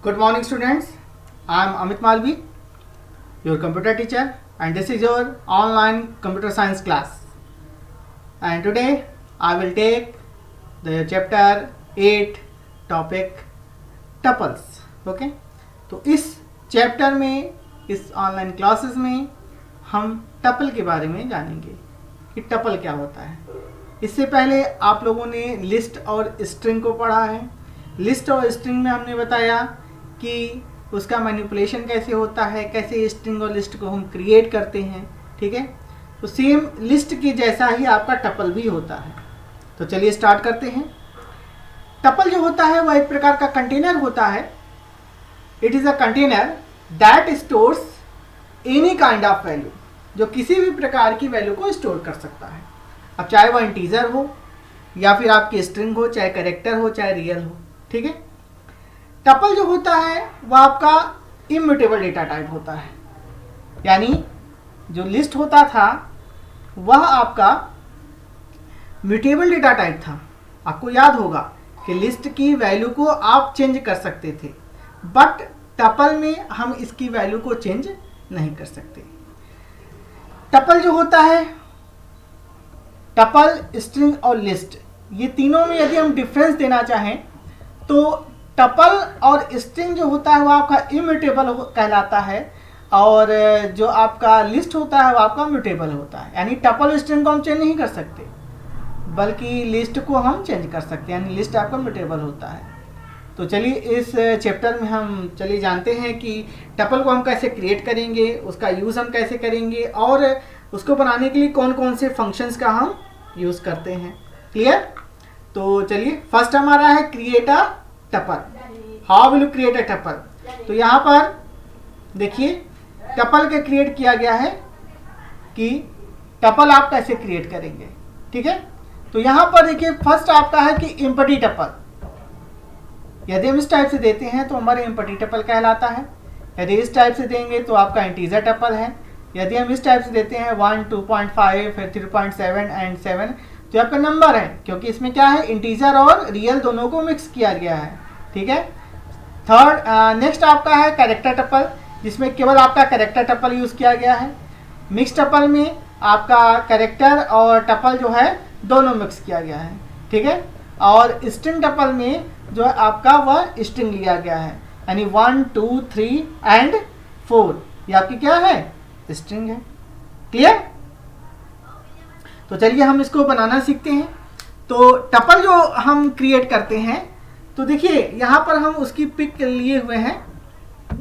Good morning students, I am Amit Malvi, your computer teacher, and this is your online computer science class. And today I will take the chapter 8 topic tuples. Okay, तो इस chapter में, इस online classes में हम tuple के बारे में जानेंगे कि टपल क्या होता है। इससे पहले आप लोगों ने लिस्ट और स्ट्रिंग को पढ़ा है। लिस्ट और स्ट्रिंग में हमने बताया कि उसका मैनिपुलेशन कैसे होता है, कैसे स्ट्रिंग और लिस्ट को हम क्रिएट करते हैं। ठीक है, तो सेम लिस्ट के जैसा ही आपका टपल भी होता है। तो चलिए स्टार्ट करते हैं। टपल जो होता है वह एक प्रकार का कंटेनर होता है। It is a container that stores any kind of value, जो किसी भी प्रकार की वैल्यू को स्टोर कर सकता है। अब चाहे वह इंटीजर हो या फिर आपकी स्ट्रिंग हो, चाहे कैरेक्टर हो, चाहे रियल हो। ठीक है, टपल जो होता है वह आपका इम्यूटेबल डेटा टाइप होता है। यानी जो लिस्ट होता था वह आपका म्यूटेबल डेटा टाइप था। आपको याद होगा कि लिस्ट की वैल्यू को आप चेंज कर सकते थे, बट टपल में हम इसकी वैल्यू को चेंज नहीं कर सकते। टपल जो होता है, टपल, स्ट्रिंग और लिस्ट, ये तीनों में यदि हम डिफरेंस देना चाहें तो टपल और स्ट्रिंग जो होता है वो आपका इम्यूटेबल कहलाता है, और जो आपका लिस्ट होता है वो आपका म्यूटेबल होता है। यानी टपल स्ट्रिंग को हम चेंज नहीं कर सकते, बल्कि लिस्ट को हम चेंज कर सकते हैं। यानी लिस्ट आपका म्यूटेबल होता है। तो चलिए इस चैप्टर में हम चलिए जानते हैं कि टपल को हम कैसे क्रिएट करेंगे, उसका यूज़ हम कैसे करेंगे, और उसको बनाने के लिए कौन कौन से फंक्शंस का हम यूज़ करते हैं। क्लियर? तो चलिए फर्स्ट हमारा है create a tuple. How will you create a tuple? तो यहाँ पर देखिए टपल के क्रिएट किया गया है कि टपल आप कैसे क्रिएट करेंगे। ठीक है, तो यहाँ पर देखिए फर्स्ट आपका है कि एम्प्टी टपल। यदि हम इस टाइप से देते हैं तो हमारे एम्प्टी टपल कहलाता है। यदि इस टाइप से देंगे तो आपका इंटीजर टपल है। यदि हम इस टाइप से देते हैं 1, 2.5, फिर 3.7 एंड 7, तो आपका नंबर है, क्योंकि इसमें क्या है, इंटीजर और रियल दोनों को मिक्स किया गया है। ठीक है, थर्ड नेक्स्ट आपका है कैरेक्टर टपल, जिसमें केवल आपका कैरेक्टर टपल यूज़ किया गया है। मिक्स टपल में आपका कैरेक्टर और टपल जो है दोनों मिक्स किया गया है। ठीक है, और स्ट्रिंग टपल में जो है आपका वह स्ट्रिंग लिया गया है, यानी 1, 2, 3 एंड 4 ये आपकी क्या है, स्ट्रिंग है। क्लियर? तो चलिए हम इसको बनाना सीखते हैं। तो टपल जो हम क्रिएट करते हैं, तो देखिए यहाँ पर हम उसकी पिक लिए हुए हैं,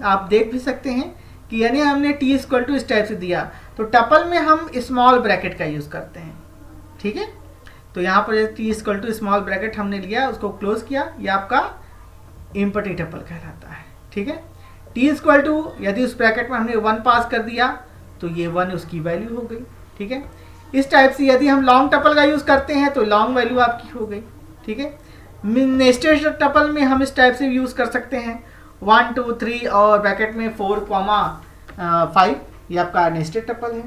आप देख भी सकते हैं कि यानी हमने टी इक्वल टू इस टाइप से दिया। तो टपल में हम स्मॉल ब्रैकेट का यूज़ करते हैं। ठीक है, तो यहाँ पर T equal to small bracket हमने लिया, उसको क्लोज किया, ये आपका एम्प्टी टपल कहलाता है। ठीक है, टी इक्वल टू यदि उस ब्रैकेट में हमने 1 पास कर दिया तो ये 1 उसकी वैल्यू हो गई। ठीक है, इस टाइप से यदि हम लॉन्ग टपल का यूज़ करते हैं तो लॉन्ग वैल्यू आपकी हो गई। ठीक है, नेस्टेड टपल में हम इस टाइप से यूज़ कर सकते हैं 1, 2, 3 और ब्रैकेट में 4, 5 ये आपका नेस्टेड टपल है।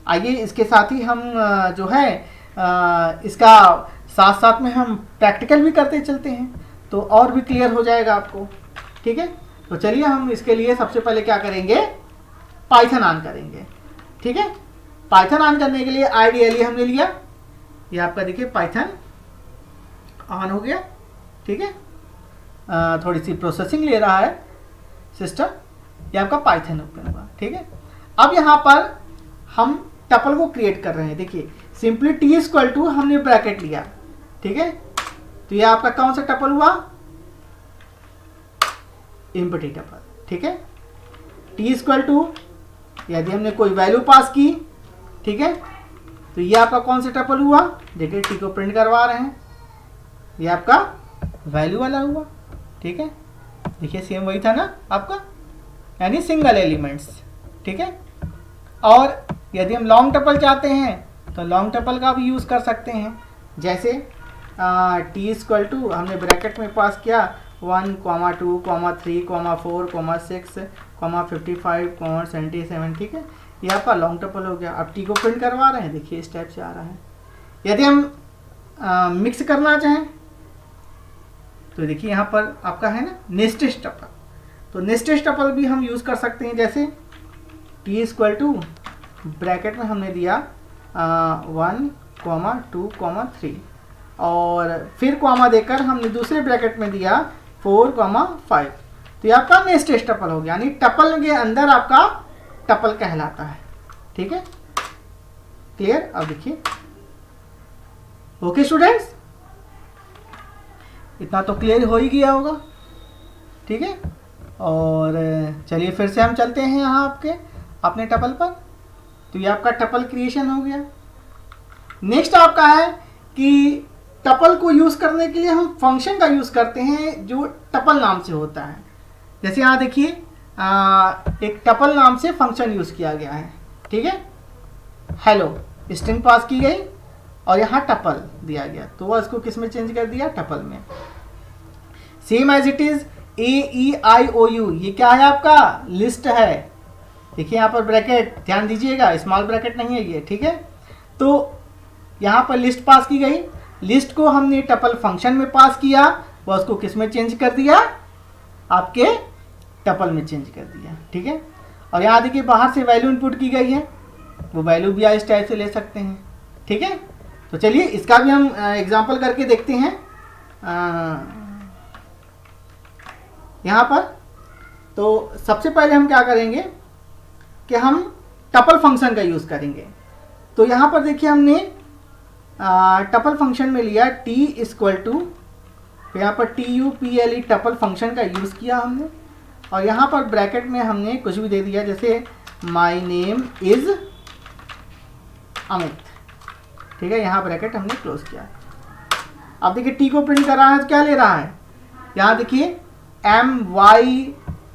आइए इसके साथ ही हम जो है इसका साथ साथ में हम प्रैक्टिकल भी करते चलते हैं, तो और भी क्लियर हो जाएगा आपको। ठीक है, तो चलिए हम इसके लिए सबसे पहले क्या करेंगे, पाइथन ऑन करेंगे। ठीक है, पाइथन ऑन करने के लिए आईडीएलई हमने लिया, ये आपका देखिए पाइथन ऑन हो गया। ठीक है, थोड़ी सी प्रोसेसिंग ले रहा है सिस्टम, ये आपका पाइथन ओपन हुआ। ठीक है, अब यहाँ पर हम टपल को क्रिएट कर रहे हैं। देखिए सिंपली टी इक्वल टू हमने ब्रैकेट लिया। ठीक है, तो ये आपका कौन सा टपल हुआ, एम्प्टी टपल। ठीक है, टी इक्वल टू यदि हमने कोई वैल्यू पास की, ठीक है, तो ये आपका कौन सा टपल हुआ, देखिए टी को प्रिंट करवा रहे हैं, ये आपका वैल्यू वाला हुआ। ठीक है, देखिए सेम वही था ना आपका, यानी सिंगल एलिमेंट्स। ठीक है, और यदि हम लॉन्ग टपल चाहते हैं तो लॉन्ग टपल का भी यूज़ कर सकते हैं। जैसे टी इक्वल टू हमने ब्रैकेट में पास किया 1, 2, 3, 4, 6, 55, 77। ठीक है, ये आपका लॉन्ग टपल हो गया। अब टी को प्रिंट करवा रहे हैं, देखिए इस टाइप से आ रहा है। यदि हम मिक्स करना चाहें तो देखिए यहाँ पर आपका है ना नेस्टेड टपल। तो नेस्टेड टपल भी हम यूज़ कर सकते हैं, जैसे t इक्वल टू ब्रैकेट में हमने दिया 1, 2, 3 और फिर कॉमा देकर हमने दूसरे ब्रैकेट में दिया 4, 5। तो ये आपका नेस्टेड टपल हो गया, यानी टपल के अंदर आपका टपल कहलाता है। ठीक है, क्लियर? अब देखिए, ओके स्टूडेंट्स, इतना तो क्लियर हो ही गया होगा। ठीक है, और चलिए फिर से हम चलते हैं यहाँ आपके अपने टपल पर। तो ये आपका टपल क्रिएशन हो गया। नेक्स्ट आपका है कि टपल को यूज़ करने के लिए हम फंक्शन का यूज़ करते हैं जो टपल नाम से होता है। जैसे यहाँ देखिए, एक टपल नाम से फंक्शन यूज़ किया गया है। ठीक है, हेलो स्ट्रिंग पास की गई और यहाँ टपल दिया गया, तो वह इसको किस में चेंज कर दिया? टपल में। Same as it is AEIOU, ये क्या है? आपका लिस्ट है। देखिए यहाँ पर ब्रैकेट, ध्यान दीजिएगा, स्मॉल ब्रैकेट नहीं है ये। ठीक है, तो यहाँ पर लिस्ट पास की गई, लिस्ट को हमने टपल फंक्शन में पास किया, वह उसको किस में चेंज कर दिया? आपके टपल में चेंज कर दिया। ठीक है, और यहाँ देखिए बाहर से वैल्यू इनपुट की गई है, वो वैल्यू भी इस टाइप से ले सकते हैं। ठीक है, तो चलिए इसका भी हम एग्जांपल करके देखते हैं यहाँ पर। तो सबसे पहले हम क्या करेंगे कि हम टपल फंक्शन का यूज़ करेंगे। तो यहाँ पर देखिए हमने टपल फंक्शन में लिया t इक्वल टू, यहाँ पर TUPLE टपल फंक्शन का यूज़ किया हमने, और यहाँ पर ब्रैकेट में हमने कुछ भी दे दिया, जैसे माई नेम इज़ अमित। ठीक है, यहाँ ब्रैकेट हमने क्लोज किया। अब देखिए t को प्रिंट कर रहा है तो क्या ले रहा है? यहाँ देखिए MY,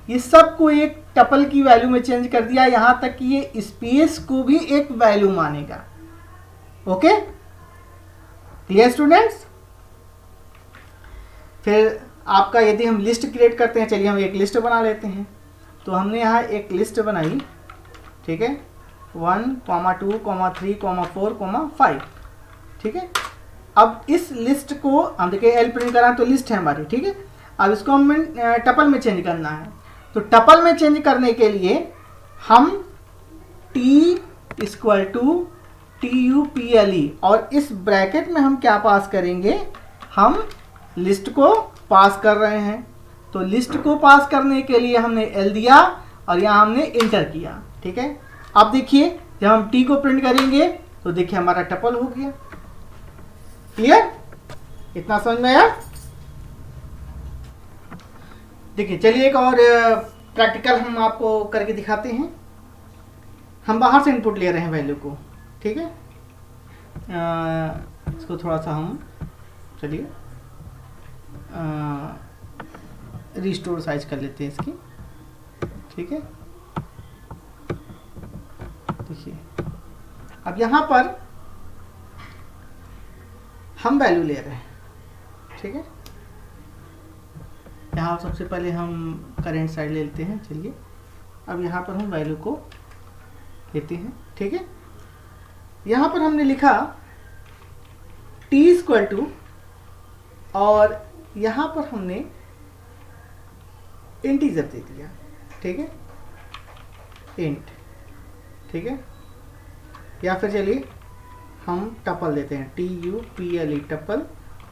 ये सब को एक टपल की वैल्यू में चेंज कर दिया, यहाँ तक कि ये स्पेस को भी एक वैल्यू मानेगा। Okay, clear students? फिर आपका यदि हम लिस्ट क्रिएट करते हैं, चलिए हम एक लिस्ट बना लेते हैं। तो हमने यहाँ एक लिस्ट बनाई। ठीक है, 1, 2, 3, 4, 5। ठीक है, अब इस लिस्ट को हम देखिए एल प्रिंट करा तो लिस्ट है हमारी। ठीक है, अब इसको हमें टपल में चेंज करना है। तो टपल में चेंज करने के लिए हम t इक्वल टू TUPLE, और इस ब्रैकेट में हम क्या पास करेंगे? हम लिस्ट को पास कर रहे हैं। तो लिस्ट को पास करने के लिए हमने L दिया और यहाँ हमने इंटर किया। ठीक है, अब देखिए जब हम t को प्रिंट करेंगे तो देखिए हमारा टपल हो गया। क्लियर? इतना समझ में आया? देखिए चलिए एक और प्रैक्टिकल हम आपको करके दिखाते हैं। हम बाहर से इनपुट ले रहे हैं वैल्यू को। ठीक है, इसको थोड़ा सा हम चलिए रिस्टोर साइज कर लेते हैं इसकी। ठीक है, देखिए अब यहाँ पर हम वैल्यू ले रहे हैं। ठीक है, यहाँ सबसे पहले हम करेंट साइड ले लेते हैं। चलिए अब यहाँ पर हम वैल्यू को लेते हैं। ठीक है, यहाँ पर हमने लिखा t इक्वल टू, और यहाँ पर हमने इंटीजर दे दिया। ठीक है, इंट। ठीक है, या फिर चलिए हम टपल देते हैं, TUPLE टपल,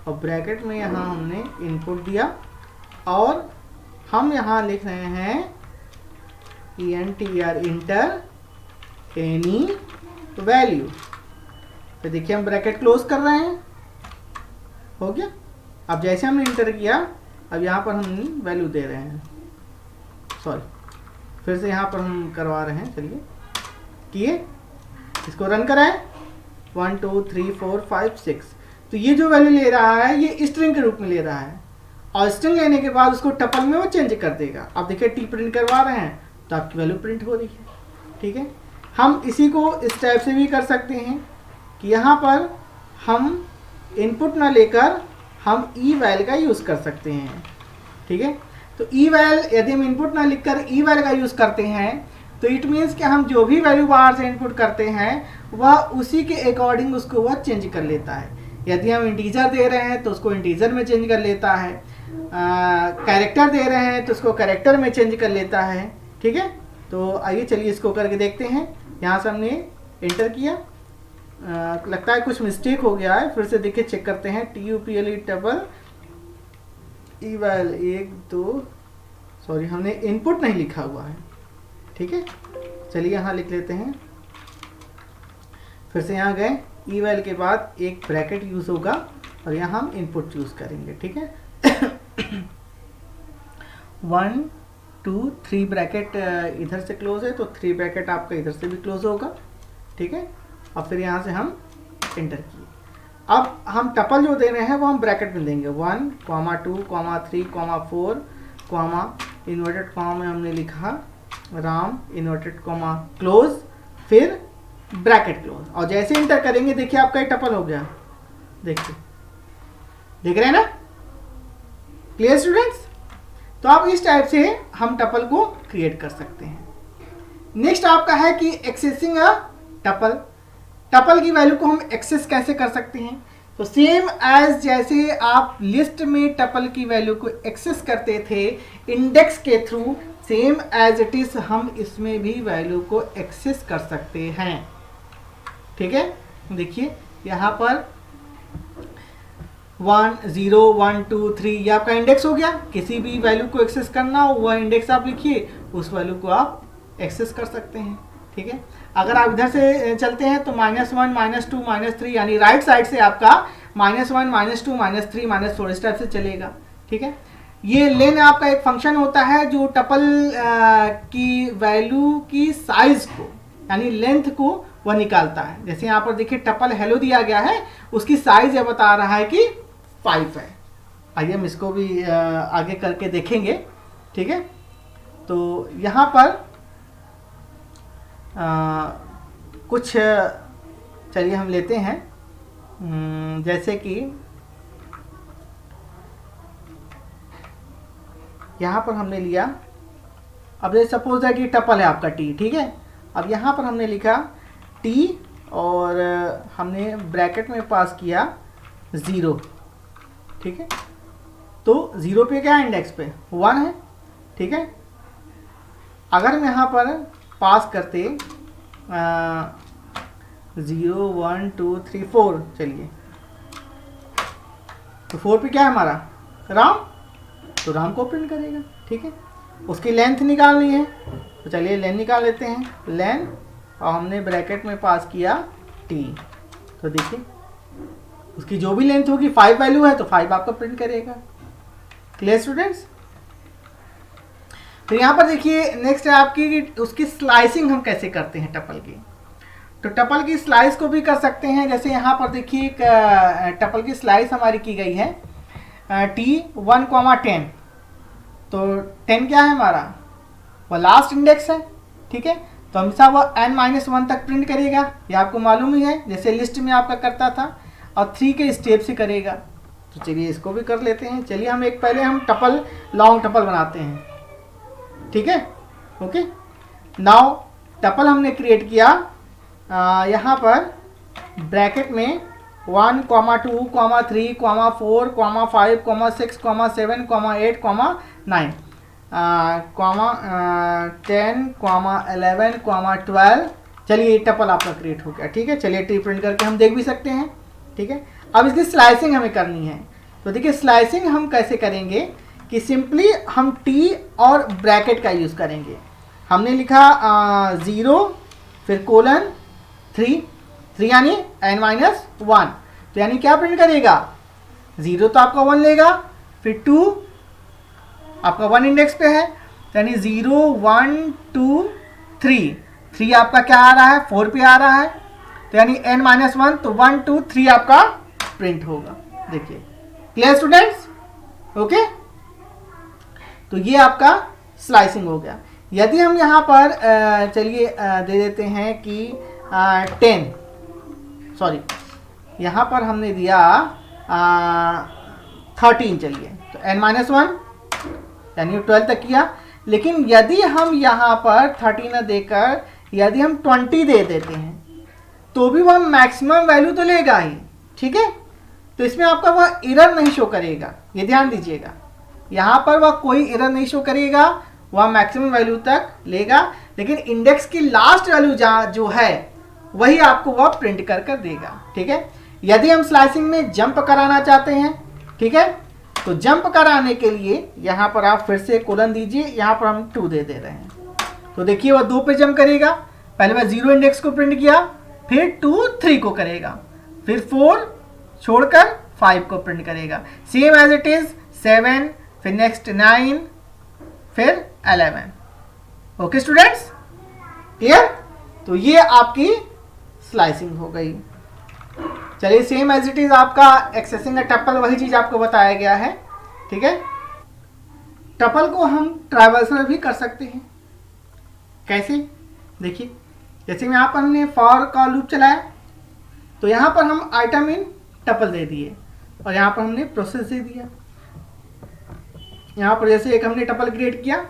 और ब्रैकेट में यहाँ हमने इनपुट दिया और हम यहाँ लिख रहे हैं ENTR इंटर एनी वैल्यू। तो देखिए हम ब्रैकेट क्लोज कर रहे हैं, हो गया। अब जैसे हमने इंटर किया, अब यहाँ पर हम वैल्यू दे रहे हैं। सॉरी, फिर से यहाँ पर हम करवा रहे हैं। चलिए किए, इसको रन कराएं। 1 2 3 4 5 6। तो ये जो वैल्यू ले रहा है ये स्ट्रिंग के रूप में ले रहा है, और स्ट्रिंग लेने के बाद उसको टपल में वो चेंज कर देगा। अब देखिए टी प्रिंट करवा रहे हैं तो आपकी वैल्यू प्रिंट हो रही है। ठीक है, हम इसी को इस टाइप से भी कर सकते हैं कि यहाँ पर हम इनपुट ना लेकर हम eval का यूज़ कर सकते हैं। ठीक है, तो eval यदि हम इनपुट ना लिखकर eval का यूज़ करते हैं तो इट मीन्स कि हम जो भी वैल्यू बाहर से इनपुट करते हैं वह उसी के अकॉर्डिंग उसको वह चेंज कर लेता है। यदि हम इंटीजर दे रहे हैं तो उसको इंटीजर में चेंज कर लेता है, कैरेक्टर दे रहे हैं तो इसको कैरेक्टर में चेंज कर लेता है। ठीक है, तो आइए चलिए इसको करके देखते हैं। यहाँ से हमने एंटर किया, लगता है कुछ मिस्टेक हो गया है, फिर से देखिए चेक करते हैं। TUPLE टपल eval 1 2, सॉरी हमने इनपुट नहीं लिखा हुआ है। ठीक है, चलिए यहाँ लिख लेते हैं। फिर से यहाँ गए, eval के बाद एक ब्रैकेट यूज होगा और यहाँ हम इनपुट यूज करेंगे। ठीक है, 1 2 3 ब्रैकेट इधर से क्लोज है तो 3 ब्रैकेट आपका इधर से भी क्लोज होगा। ठीक है, और फिर यहाँ से हम एंटर किए। अब हम टपल जो दे रहे हैं वो हम ब्रैकेट में देंगे, 1 2 3 4 इन्वर्टेड कॉमा में हमने लिखा राम इन्वर्टेड कॉमा क्लोज, फिर ब्रैकेट क्लोज, और जैसे एंटर करेंगे देखिए आपका ये टपल हो गया। देखिए, देख रहे हैं ना? Clear students? तो आप इस टाइप से हम टपल को क्रिएट कर सकते हैं। नेक्स्ट आपका है कि एक्सेसिंग अ टपल। टपल की वैल्यू को हम एक्सेस कैसे कर सकते हैं? तो सेम एज जैसे आप लिस्ट में टपल की वैल्यू को एक्सेस करते थे इंडेक्स के through, same as it is हम इसमें भी वैल्यू को एक्सेस कर सकते हैं। ठीक है, देखिए यहाँ पर 1 0 1 2 3 ये आपका इंडेक्स हो गया। किसी भी वैल्यू को एक्सेस करना हो वह इंडेक्स आप लिखिए, उस वैल्यू को आप एक्सेस कर सकते हैं। ठीक है, अगर आप इधर से चलते हैं तो -1 -2 -3 यानी राइट साइड से आपका -1 -2 -3 -4 इस टाइप से चलेगा। ठीक है, ये लेन आपका एक फंक्शन होता है जो टपल की वैल्यू की साइज को यानी लेंथ को वह निकालता है। जैसे यहाँ पर देखिए टपल हेलो दिया गया है, उसकी साइज ये बता रहा है कि 5 है। आइए हम इसको भी आगे करके देखेंगे। ठीक है, तो यहाँ पर कुछ चलिए हम लेते हैं, जैसे कि यहाँ पर हमने लिया, अब जैसे सपोज दैट ये टपल है आपका टी। ठीक है, अब यहाँ पर हमने लिखा टी और हमने ब्रैकेट में पास किया 0। ठीक है, तो 0 पे क्या है, इंडेक्स पे 1 है। ठीक है, अगर हम यहाँ पर पास करते 0 1 2 3 4, चलिए तो 4 पे क्या है हमारा राम, तो राम को प्रिंट करेगा। ठीक है, उसकी लेंथ निकालनी है तो चलिए लेंथ निकाल लेते हैं, लेंथ, और हमने ब्रैकेट में पास किया टी। तो देखिए उसकी जो भी लेंथ होगी 5 वैल्यू है तो 5 आपका प्रिंट करेगा। Clear students? तो यहाँ पर देखिए नेक्स्ट है आपकी उसकी स्लाइसिंग हम कैसे करते हैं टपल की। तो टपल की स्लाइस को भी कर सकते हैं। जैसे यहाँ पर देखिए टपल की स्लाइस हमारी की गई है T1, 10। तो 10 क्या है हमारा, वह लास्ट इंडेक्स है। ठीक है, तो हमेशा वह n-1 तक प्रिंट करेगा, ये आपको मालूम ही है, जैसे लिस्ट में आपका करता था, और 3 के स्टेप से करेगा। तो चलिए इसको भी कर लेते हैं। चलिए हम पहले हम टपल लॉन्ग टपल बनाते हैं। ठीक है, ओके, नाउ टपल हमने क्रिएट किया, यहाँ पर ब्रैकेट में 1, 2, 3, 4, 5, 6, 7, 8, 9, 10, 11, 12। चलिए टपल आपका क्रिएट हो गया। ठीक है, चलिए टी प्रिंट करके हम देख भी सकते हैं। ठीक है, अब इसकी स्लाइसिंग हमें करनी है। तो देखिए स्लाइसिंग हम कैसे करेंगे कि सिंपली हम टी और ब्रैकेट का यूज़ करेंगे। हमने लिखा 0 फिर कोलन 3 यानी n-1, तो यानी क्या प्रिंट करेगा, 0 तो आपका 1 लेगा, फिर 2 आपका 1 इंडेक्स पे है, तो यानी 0 1 2 3 आपका क्या आ रहा है, 4 पे आ रहा है, तो यानी n-1, तो 1 2 3 आपका प्रिंट होगा। देखिए क्लियर स्टूडेंट्स? ओके, तो ये आपका स्लाइसिंग हो गया। यदि हम यहाँ पर चलिए दे देते हैं कि 10, सॉरी यहाँ पर हमने दिया 13, चलिए तो n-1 यानी 12 तक किया। लेकिन यदि हम यहाँ पर 13 न देकर यदि हम 20 दे देते हैं तो भी वह मैक्सिमम वैल्यू तो लेगा ही। ठीक है, तो इसमें आपका वह एरर नहीं शो करेगा, ये ध्यान दीजिएगा, यहाँ पर वह कोई एरर नहीं शो करेगा, वह मैक्सिमम वैल्यू तक लेगा, लेकिन इंडेक्स की लास्ट वैल्यू जो है वही आपको वह प्रिंट कर देगा। ठीक है, यदि हम स्लाइसिंग में जंप कराना चाहते हैं, ठीक है, तो जंप कराने के लिए यहाँ पर आप फिर से कोलन दीजिए, यहाँ पर हम 2 दे रहे हैं। तो देखिए वह 2 पे जंप करेगा, पहले वह 0 इंडेक्स को प्रिंट किया, फिर 2 3 को करेगा, फिर 4 छोड़कर 5 को प्रिंट करेगा, सेम एज इट इज 7, फिर नेक्स्ट 9, फिर 11। Okay students, clear? तो ये आपकी स्लाइसिंग हो गई। चलिए सेम एज इट इज आपका एक्सेसिंग अ टपल, वही चीज आपको बताया गया है। ठीक है, टपल को हम ट्रैवर्सल भी कर सकते हैं। कैसे? देखिए, जैसे यहाँ पर हमने फॉर का लूप चलाया, तो यहाँ पर हम आइटम इन टपल दे दिए और यहाँ पर हमने प्रोसेस दे दिया। यहाँ पर जैसे एक हमने टपल क्रिएट किया,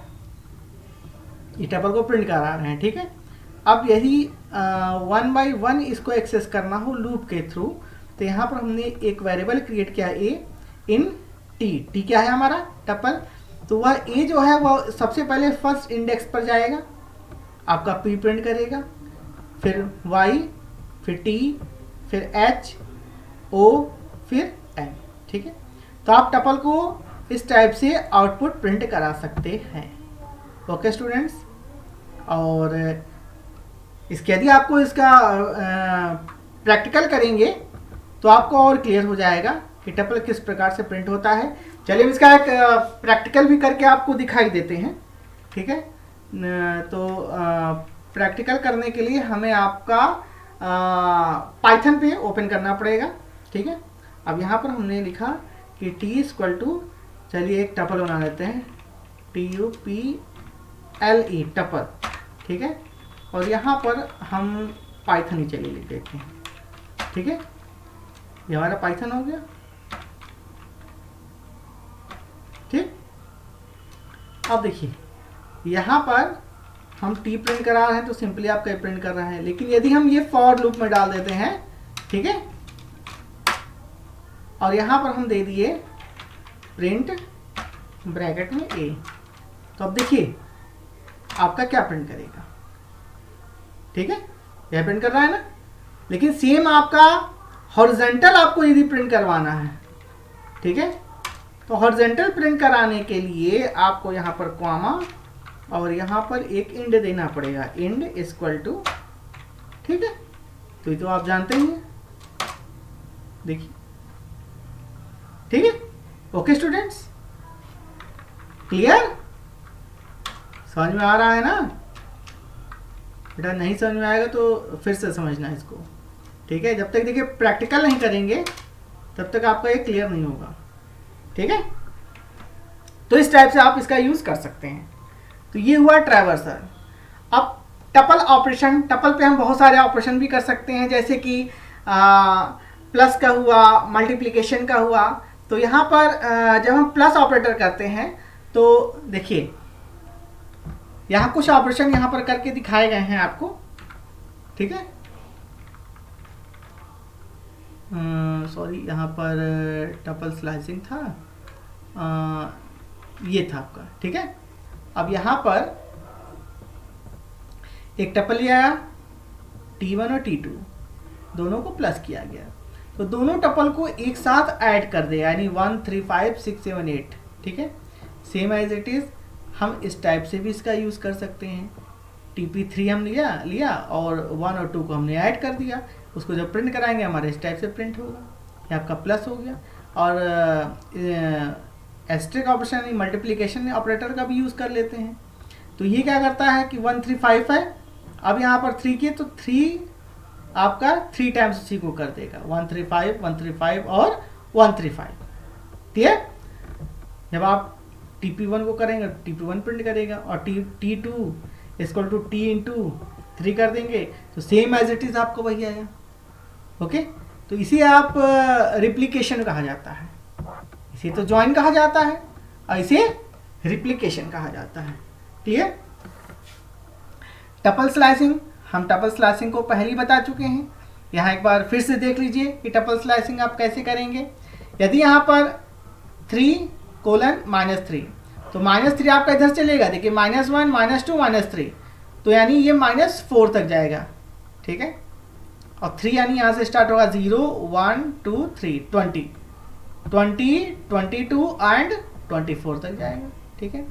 ये टपल को प्रिंट करा रहे हैं। ठीक है, अब यदि 1 by 1 इसको एक्सेस करना हो लूप के थ्रू, तो यहाँ पर हमने एक वेरिएबल क्रिएट किया ए इन टी क्या है हमारा टपल, तो वह ए जो है वह सबसे पहले फर्स्ट इंडेक्स पर जाएगा, आपका पी प्रिंट करेगा, फिर वाई, फिर टी, फिर एच, ओ, फिर एन। ठीक है, तो आप टपल को इस टाइप से आउटपुट प्रिंट करा सकते हैं। ओके स्टूडेंट्स, और इसके यदि आपको इसका प्रैक्टिकल करेंगे तो आपको और क्लियर हो जाएगा कि टपल किस प्रकार से प्रिंट होता है। चलिए इसका एक प्रैक्टिकल भी करके आपको दिखाई देते हैं। ठीक है, तो प्रैक्टिकल करने के लिए हमें आपका पाइथन पे ओपन करना पड़ेगा। ठीक है, अब यहाँ पर हमने लिखा कि टी इक्वल टू, चलिए एक टपल बना लेते हैं, TUPLE टपल। ठीक है, और यहाँ पर हम पाइथन ही चलिए लिख देते हैं। ठीक है, ये हमारा पाइथन हो गया। ठीक, अब देखिए यहाँ पर हम टी प्रिंट करा रहे हैं तो सिंपली आप कहीं प्रिंट कर रहे हैं, लेकिन यदि हम ये फॉर लूप में डाल देते हैं, ठीक है, और यहाँ पर हम दे दिए प्रिंट ब्रैकेट में ए, तो अब देखिए आपका क्या प्रिंट करेगा। ठीक है, यह प्रिंट कर रहा है ना, लेकिन सेम आपका हॉरिजॉन्टल आपको यदि प्रिंट करवाना है, ठीक है, तो हॉरिजॉन्टल प्रिंट कराने के लिए आपको यहाँ पर कॉमा और यहाँ पर एक इंड देना पड़ेगा, इंड इक्वल टू। ठीक है, तो ये तो आप जानते ही हैं, देखिए। ठीक है, ओके स्टूडेंट्स, क्लियर? समझ में आ रहा है ना बेटा? नहीं समझ में आएगा तो फिर से समझना इसको। ठीक है, जब तक देखिए प्रैक्टिकल नहीं करेंगे तब तक आपका ये क्लियर नहीं होगा। ठीक है, तो इस टाइप से आप इसका यूज कर सकते हैं। तो ये हुआ ट्रैवर्सल। अब टपल ऑपरेशन, टपल पे हम बहुत सारे ऑपरेशन भी कर सकते हैं, जैसे कि प्लस का हुआ, मल्टीप्लिकेशन का हुआ। तो यहाँ पर जब हम प्लस ऑपरेटर करते हैं तो देखिए यहाँ कुछ ऑपरेशन यहाँ पर करके दिखाए गए हैं आपको। ठीक है, सॉरी, यहाँ पर टपल स्लाइसिंग था, ये था आपका। ठीक है, अब यहाँ पर एक टपल लिया आया, T1 और T2 दोनों को प्लस किया गया, तो दोनों टपल को एक साथ ऐड कर दे, यानी 1 3 5 6 7 8। ठीक है, सेम एज इट इज हम इस टाइप से भी इसका यूज कर सकते हैं। TP3 हम लिया और 1 और 2 को हमने ऐड कर दिया, उसको जब प्रिंट कराएंगे हमारे इस टाइप से प्रिंट होगा, ये आपका प्लस हो गया। और एस्टेरिक ऑपरेशन यानी मल्टीप्लिकेशन ऑपरेटर का भी यूज़ कर लेते हैं। तो ये क्या करता है कि 1 3 5 है, अब यहाँ पर 3 किए तो 3 आपका 3 टाइम्स उसी को कर देगा, 1 3 5 1 3 5 और 1 3 5। क्लियर? जब आप TP1 को करेंगे TP1 प्रिंट करेगा, और T2 equal to T into 3 कर देंगे तो सेम एज इट इज आपको वही आया। ओके, तो इसे आप रिप्लिकेशन कहा जाता है, इसे तो ज्वाइन कहा जाता है और इसे रिप्लिकेशन कहा जाता है। क्लियर? टपल स्लाइसिंग, हम टपल स्लाइसिंग को पहले ही बता चुके हैं, यहाँ एक बार फिर से देख लीजिए कि टपल स्लाइसिंग आप कैसे करेंगे। यदि यहाँ पर 3 कोलन -3, तो -3 आपका इधर चलेगा, देखिए -1 -2 -3, तो यानी ये -4 तक जाएगा, ठीक है। और 3 यानी यहाँ से स्टार्ट होगा 0 1 2 3 20 22 एंड 24 तक जाएगा, ठीक है।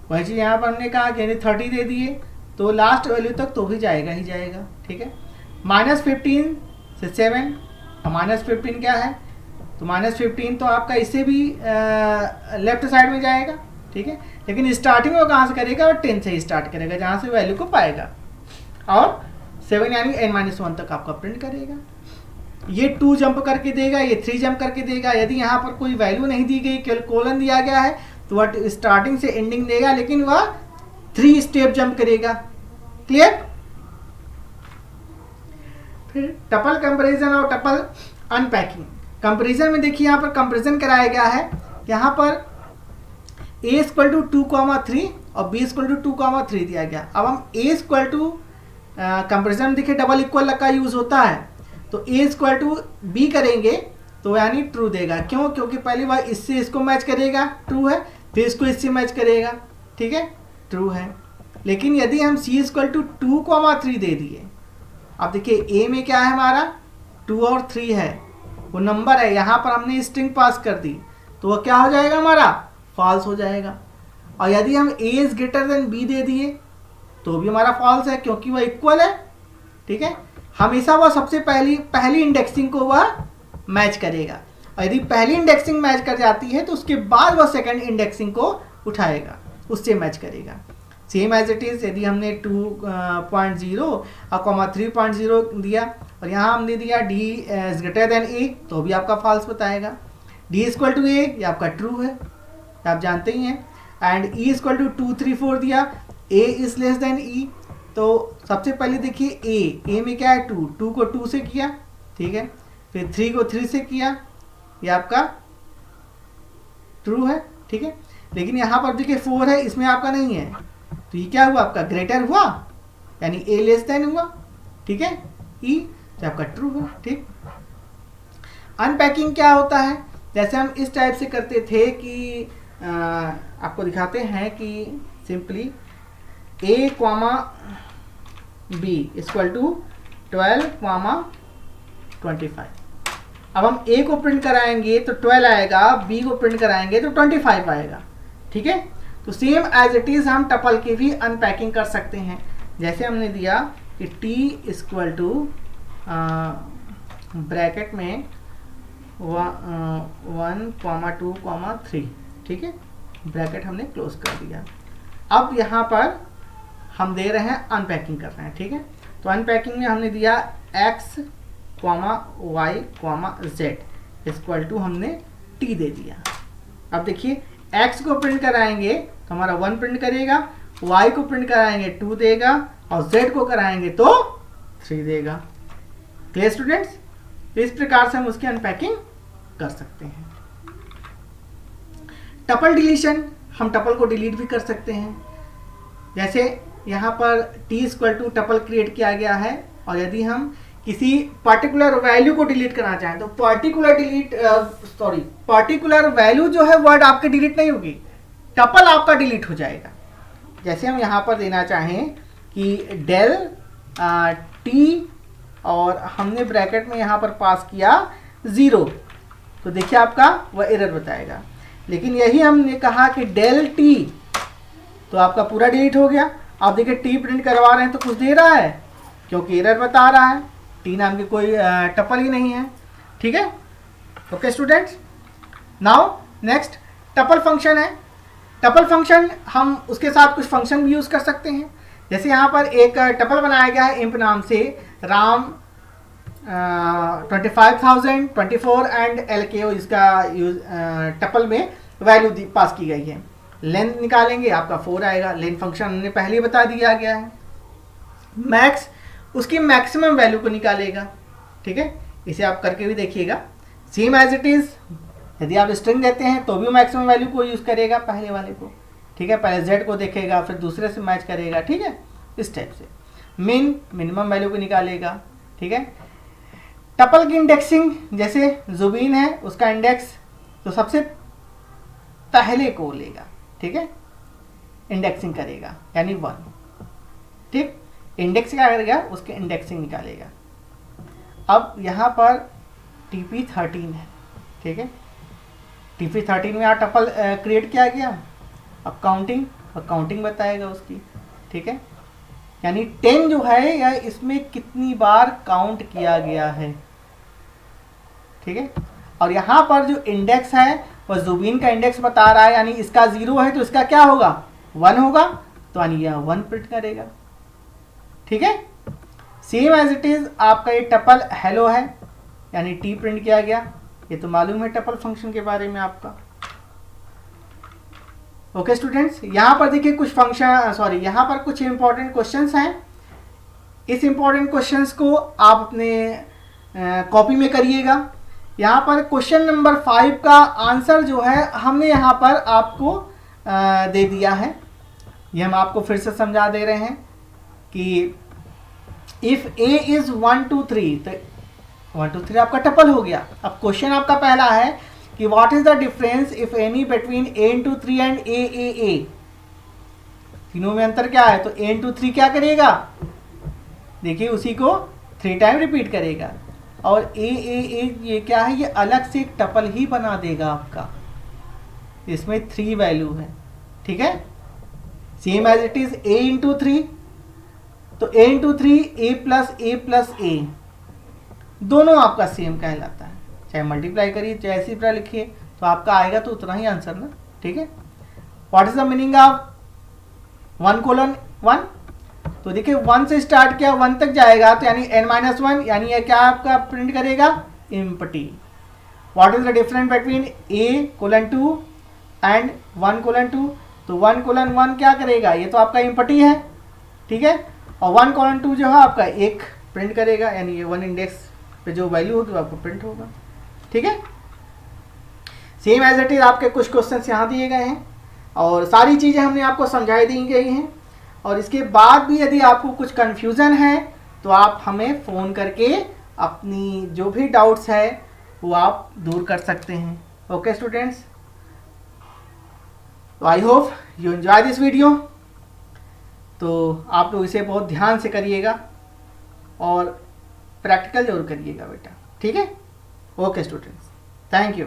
वही चीज़ यहाँ पर हमने कहा कि यानी 30 दे दिए तो लास्ट वैल्यू तक तो भी जाएगा ही जाएगा, ठीक है। -15 से 7, -15 क्या है, तो -15 तो आपका इससे भी लेफ्ट साइड में जाएगा, ठीक है। लेकिन स्टार्टिंग वो कहाँ से करेगा, और 10 से ही स्टार्ट करेगा जहाँ से वैल्यू को पाएगा, और 7 यानी n-1 तक आपका प्रिंट करेगा। ये 2 जंप करके देगा, ये 3 जंप करके देगा। यदि यहाँ पर कोई वैल्यू नहीं दी गई, केवल कोलन दिया गया है, तो वह स्टार्टिंग से एंडिंग देगा, लेकिन वह 3 स्टेप जंप करेगा। क्लियर। फिर टपल कंपैरिजन और टपल अनपैकिंग। कंपैरिजन में देखिए यहाँ पर कंपैरिजन कराया गया है, यहाँ पर a = 2,3 और b = 2,3 दिया गया। अब हम a = कंपैरिजन में देखिए डबल इक्वल का यूज होता है, तो a = b करेंगे तो यानी ट्रू देगा। क्यों? क्योंकि पहली बार इससे इसको मैच करेगा, ट्रू है, फिर इसको इससे मैच करेगा, ठीक है, ट्रू है। लेकिन यदि हम c = 2,3 दे दिए, अब देखिए a में क्या है हमारा 2 और 3 है, वो नंबर है, यहाँ पर हमने स्ट्रिंग पास कर दी तो वो क्या हो जाएगा हमारा, फॉल्स हो जाएगा। और यदि हम a > b दे दिए तो भी हमारा फॉल्स है, क्योंकि वह इक्वल है, ठीक है। हमेशा वह सबसे पहली इंडेक्सिंग को वह मैच करेगा, और यदि पहली इंडेक्सिंग मैच कर जाती है तो उसके बाद वह सेकंड इंडेक्सिंग को उठाएगा, उससे मैच करेगा। सेम एज इट इज, यदि हमने 2.0 और 3.0 दिया और यहाँ हमने दिया d > a, तो भी आपका फॉल्स बताएगा। d = a, ये आपका ट्रू है, आप जानते ही हैं। एंड e = 2 3 4 दिया, a is less than e, तो सबसे पहले देखिए a में क्या है 2 को 2 से किया, ठीक है, फिर 3 को 3 से किया, ये आपका ट्रू है, ठीक है। लेकिन यहाँ पर देखिए 4 है, इसमें आपका नहीं है, तो ये क्या हुआ, आपका ग्रेटर हुआ, यानी a लेस देन हुआ, ठीक है, e, तो आपका ट्रू है, ठीक। अनपैकिंग क्या होता है, जैसे हम इस टाइप से करते थे कि आपको दिखाते हैं कि सिंपली a, b = 12, 25। अब हम a को प्रिंट कराएंगे तो 12 आएगा, b को प्रिंट कराएंगे तो 25 आएगा, ठीक है। तो सेम एज इट इज हम टपल की भी अनपैकिंग कर सकते हैं। जैसे हमने दिया कि t = ब्रैकेट में 1, 2, 3, ठीक है, ब्रैकेट हमने क्लोज कर दिया। अब यहाँ पर हम दे रहे हैं अनपैकिंग कर रहे हैं, ठीक है। तो अनपैकिंग में हमने दिया x, y, z = हमने t दे दिया। अब देखिए x को प्रिंट कराएंगे तो हमारा 1 प्रिंट करेगा, y को प्रिंट कराएंगे 2 देगा, और z को कराएंगे तो 3 देगा। Clear students? तो इस प्रकार से हम उसकी अनपैकिंग कर सकते हैं। टपल डिलीशन, हम टपल को डिलीट भी कर सकते हैं। जैसे यहाँ पर t = टपल क्रिएट किया गया है, और यदि हम किसी पर्टिकुलर वैल्यू को डिलीट करना चाहें तो पर्टिकुलर वैल्यू जो है वर्ड आपके डिलीट नहीं होगी, टपल आपका डिलीट हो जाएगा। जैसे हम यहाँ पर देना चाहें कि del t, और हमने ब्रैकेट में यहाँ पर पास किया 0, तो देखिए आपका वह एरर बताएगा। लेकिन यही हमने कहा कि del t, तो आपका पूरा डिलीट हो गया। आप देखिए t प्रिंट करवा रहे हैं तो कुछ दे रहा है, क्योंकि एरर बता रहा है, t नाम की कोई टपल ही नहीं है, ठीक है। Okay students, now next tuple function है। टपल फंक्शन हम उसके साथ कुछ फंक्शन भी यूज़ कर सकते हैं। जैसे यहाँ पर एक टपल बनाया गया है imp नाम से, राम 25,000, 24 एंड LKO, इसका यूज टपल में वैल्यू पास की गई है। लेंथ निकालेंगे, आपका 4 आएगा। लेंथ फंक्शन हमने पहले ही बता दिया गया है। मैक्स उसकी मैक्सिमम वैल्यू को निकालेगा, ठीक है। इसे आप करके भी देखिएगा। सेम एज इट इज, यदि आप स्ट्रिंग देते हैं तो भी मैक्सिमम वैल्यू को यूज़ करेगा, पहले वाले को, ठीक है। पहले z को देखेगा, फिर दूसरे से मैच करेगा, ठीक है। इस टाइप से मिनिमम वैल्यू को निकालेगा, ठीक है। टपल की इंडेक्सिंग, जैसे जुबीन है उसका इंडेक्स, तो सबसे पहले को लेगा, ठीक है, इंडेक्सिंग करेगा यानी 1, ठीक, इंडेक्स क्या करेगा, उसके इंडेक्सिंग निकालेगा। अब यहाँ पर TP13 है, ठीक है, TP13 में यहाँ टपल क्रिएट किया गया। अब काउंटिंग बताएगा उसकी, ठीक है, यानी 10 जो है या इसमें कितनी बार काउंट किया गया है, ठीक है। और यहाँ पर जो इंडेक्स है वह जुबीन का इंडेक्स बता रहा है, यानी इसका 0 है तो इसका क्या होगा, 1 होगा, तो यानी यह 1 प्रिंट करेगा, ठीक है। सेम एज इट इज आपका ये टपल हेलो है, यानी T प्रिंट किया गया। ये तो मालूम है टपल फंक्शन के बारे में आपका। ओके स्टूडेंट्स, यहाँ पर देखिए कुछ यहाँ पर कुछ इंपॉर्टेंट क्वेश्चंस हैं। इस इंपॉर्टेंट क्वेश्चंस को आप अपने कॉपी में करिएगा। यहाँ पर क्वेश्चन नंबर 5 का आंसर जो है हमने यहाँ पर आपको दे दिया है। ये हम आपको फिर से समझा दे रहे हैं कि इफ़ A इज़ 1 2 3, तो 1 2 3 आपका टपल हो गया। अब क्वेश्चन आपका पहला है कि what is the difference if any between A×3 and A तीनों में अंतर क्या है, तो A×3 क्या करेगा, देखिए उसी को 3 टाइम रिपीट करेगा, और A ये क्या है, ये अलग से एक टपल ही बना देगा आपका, इसमें 3 वैल्यू है, ठीक है। Same as it is A×3, तो A×3 A+A+A दोनों आपका सेम कहलाता है, चाहे मल्टीप्लाई करिए चाहे इसी तरह लिखिए तो आपका आएगा तो उतना ही आंसर ना, ठीक है। What is the meaning of 1:1, तो देखिए 1 से स्टार्ट किया 1 तक जाएगा, तो यानी n-1, यानी ये क्या आपका प्रिंट करेगा, empty. What is the difference between A:2 and 1:2, तो 1:1 क्या करेगा, ये तो आपका एम्प्टी है, ठीक है, और 1:2 जो है आपका एक प्रिंट करेगा, यानी ये 1 इंडेक्स पे जो वैल्यू होगी आपको प्रिंट होगा, ठीक है। सेम एज इट इज आपके कुछ क्वेश्चंस यहाँ दिए गए हैं और सारी चीज़ें हमने आपको समझाई दी गई हैं। और इसके बाद भी यदि आपको कुछ कन्फ्यूज़न है तो आप हमें फ़ोन करके अपनी जो भी डाउट्स है वो आप दूर कर सकते हैं। ओके स्टूडेंट्स, तो I hope you enjoy this video. तो आप लोग इसे बहुत ध्यान से करिएगा और प्रैक्टिकल जरूर करिएगा बेटा, ठीक है। Okay students, thank you.